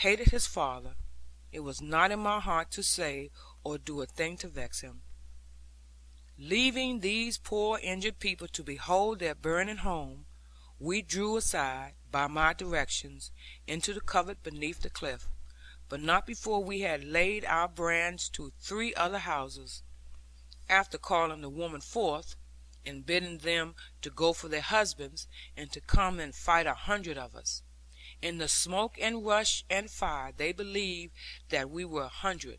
hated his father, it was not in my heart to say or do a thing to vex him. Leaving these poor injured people to behold their burning home, we drew aside, by my directions, into the covert beneath the cliff, but not before we had laid our brands to 3 other houses, after calling the women forth, and bidding them to go for their husbands, and to come and fight 100 of us. In the smoke and rush and fire they believed that we were 100,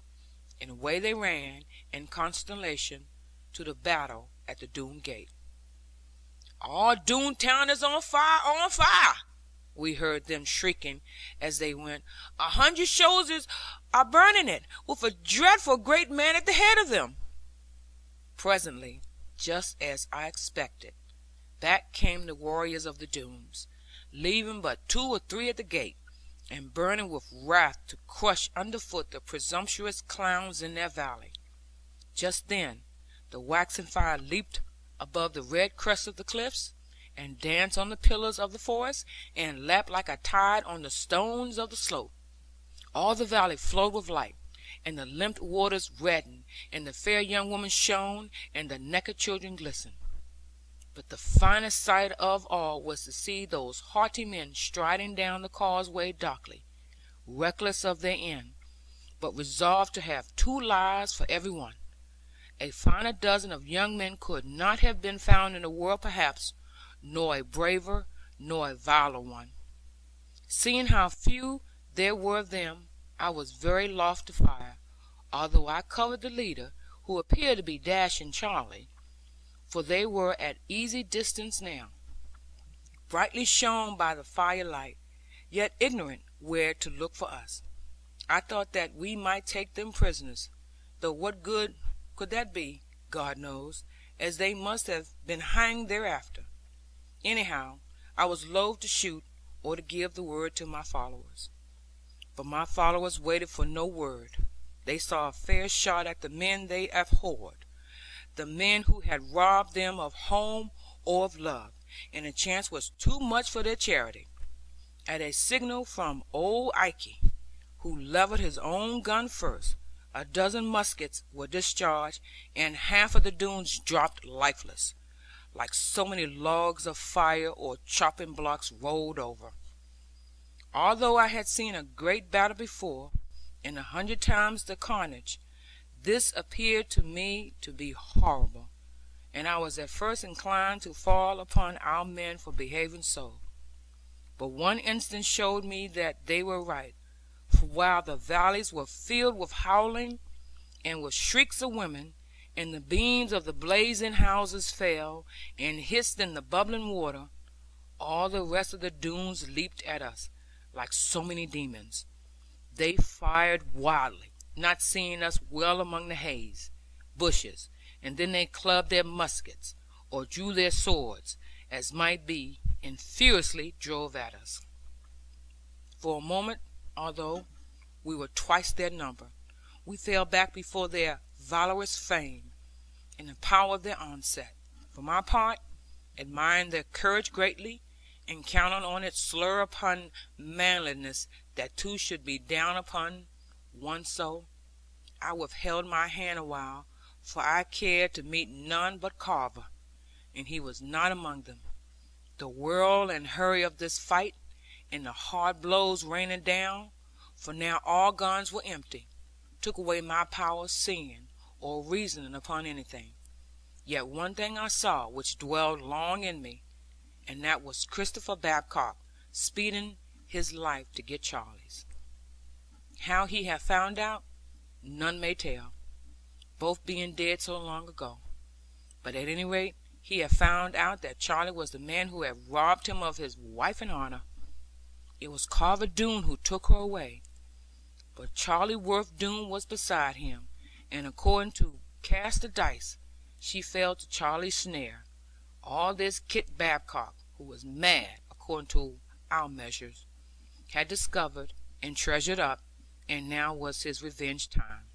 and away they ran, in consternation, to the battle at the Doone gate. "All Doone town is on fire, on fire!" we heard them shrieking as they went. 100 soldiers are burning it, with a dreadful great man at the head of them. Presently, just as I expected, back came the warriors of the Doones, leaving but 2 or 3 at the gate, and burning with wrath to crush underfoot the presumptuous clowns in their valley. Just then the waxen fire leaped above the red crest of the cliffs, and danced on the pillars of the forest, and lapped like a tide on the stones of the slope. All the valley flowed with light, and the limped waters reddened, and the fair young woman shone, and the naked children glistened. But the finest sight of all was to see those haughty men striding down the causeway darkly, reckless of their end, but resolved to have 2 lives for every one. A finer dozen of young men could not have been found in the world perhaps, nor a braver, nor a viler one. Seeing how few there were of them, I was very loth to fire, although I covered the leader, who appeared to be Dashing Charlie, for they were at easy distance now, brightly shone by the firelight, yet ignorant where to look for us. I thought that we might take them prisoners, though what good could that be, God knows, as they must have been hanged thereafter. Anyhow, I was loath to shoot, or to give the word to my followers. But my followers waited for no word. They saw a fair shot at the men they abhorred, the men who had robbed them of home or of love, and the chance was too much for their charity. At a signal from old Ikey, who levelled his own gun first, a dozen muskets were discharged, and half of the Doones dropped lifeless, like so many logs of fire or chopping blocks rolled over. Although I had seen a great battle before, and 100 times the carnage, this appeared to me to be horrible, and I was at first inclined to fall upon our men for behaving so. But one instant showed me that they were right, for while the valleys were filled with howling, and with shrieks of women, and the beams of the blazing houses fell, and hissed in the bubbling water, all the rest of the Doones leaped at us, like so many demons. They fired wildly, not seeing us well among the haze, bushes, and then they clubbed their muskets, or drew their swords, as might be, and furiously drove at us. For a moment, although we were twice their number, we fell back before their valorous fame, and the power of their onset. For my part, admiring their courage greatly, and counting on its slur upon manliness, that 2 should be down upon one so, I withheld my hand awhile, for I cared to meet none but Carver, and he was not among them. The whirl and hurry of this fight, and the hard blows raining down, for now all guns were empty, took away my power of seeing, or reasoning upon anything. Yet one thing I saw, which dwelled long in me, and that was Christopher Babcock speeding his life to get Charlie's. How he had found out, none may tell, both being dead so long ago. But at any rate, he had found out that Charlie was the man who had robbed him of his wife and honour. It was Carver Doone who took her away. But Charlie Worth Doone was beside him, and according to cast the dice, she fell to Charlie's snare. All this Kit Babcock, who was mad, according to our measures, had discovered and treasured up, and now was his revenge time.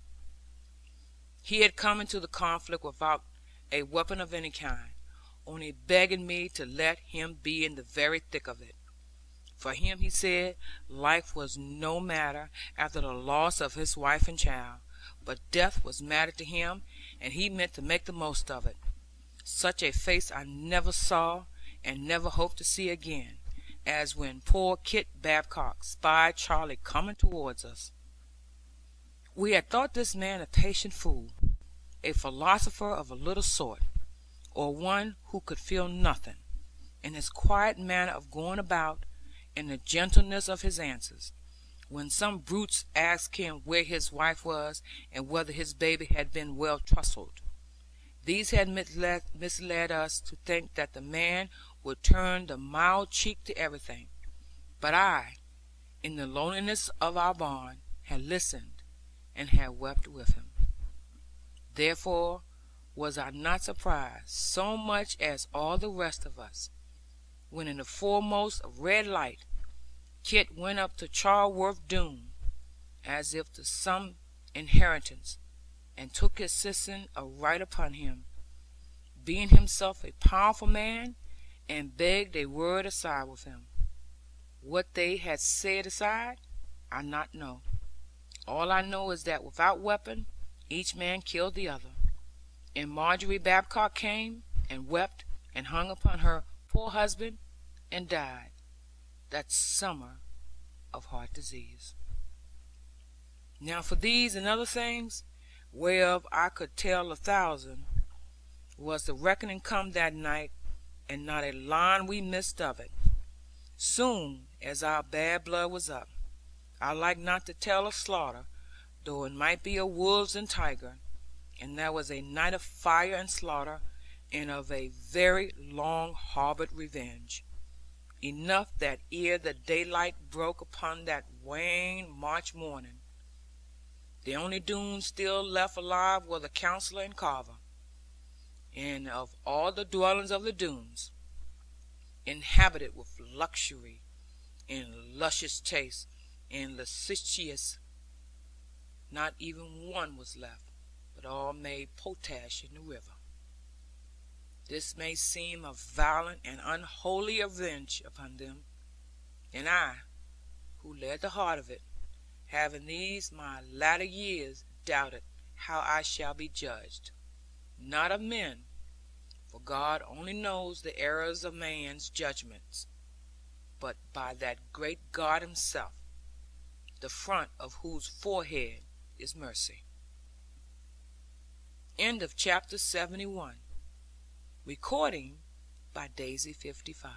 He had come into the conflict without a weapon of any kind, only begging me to let him be in the very thick of it. For him, he said, life was no matter after the loss of his wife and child, but death was matter to him, and he meant to make the most of it. Such a face I never saw, and never hope to see again, as when poor Kit Babcock spied Charley coming towards us. We had thought this man a patient fool, a philosopher of a little sort, or one who could feel nothing, in his quiet manner of going about, and the gentleness of his answers, when some brutes asked him where his wife was, and whether his baby had been well trussed. These had misled us to think that the man would turn the mild cheek to everything. But I, in the loneliness of our barn, had listened, and had wept with him. Therefore was I not surprised, so much as all the rest of us, when in the foremost of red light, Kit went up to Lorna Doone, as if to some inheritance, and took his citizen of right upon him, being himself a powerful man, and begged a word aside with him. What they had said aside, I not know. All I know is that without weapon, each man killed the other. And Margery Babcock came, and wept, and hung upon her poor husband, and died, that summer, of heart disease. Now for these and other things, whereof I could tell 1,000, was the reckoning come that night, and not a line we missed of it. Soon as our bad blood was up, I like not to tell of slaughter, though it might be of wolves and tiger, and that was a night of fire and slaughter, and of a very long-harboured revenge. Enough that ere the daylight broke upon that wan March morning, the only Doones still left alive were the Counsellor and Carver. And of all the dwellings of the Doones, inhabited with luxury, and luscious taste, and licentious, not even one was left, but all made potash in the river. This may seem a violent and unholy revenge upon them, and I, who led the heart of it, have in these my latter years doubted how I shall be judged, not of men, for God only knows the errors of man's judgments, but by that great God himself, the front of whose forehead is mercy. End of chapter 71. Recording by Daisy 55.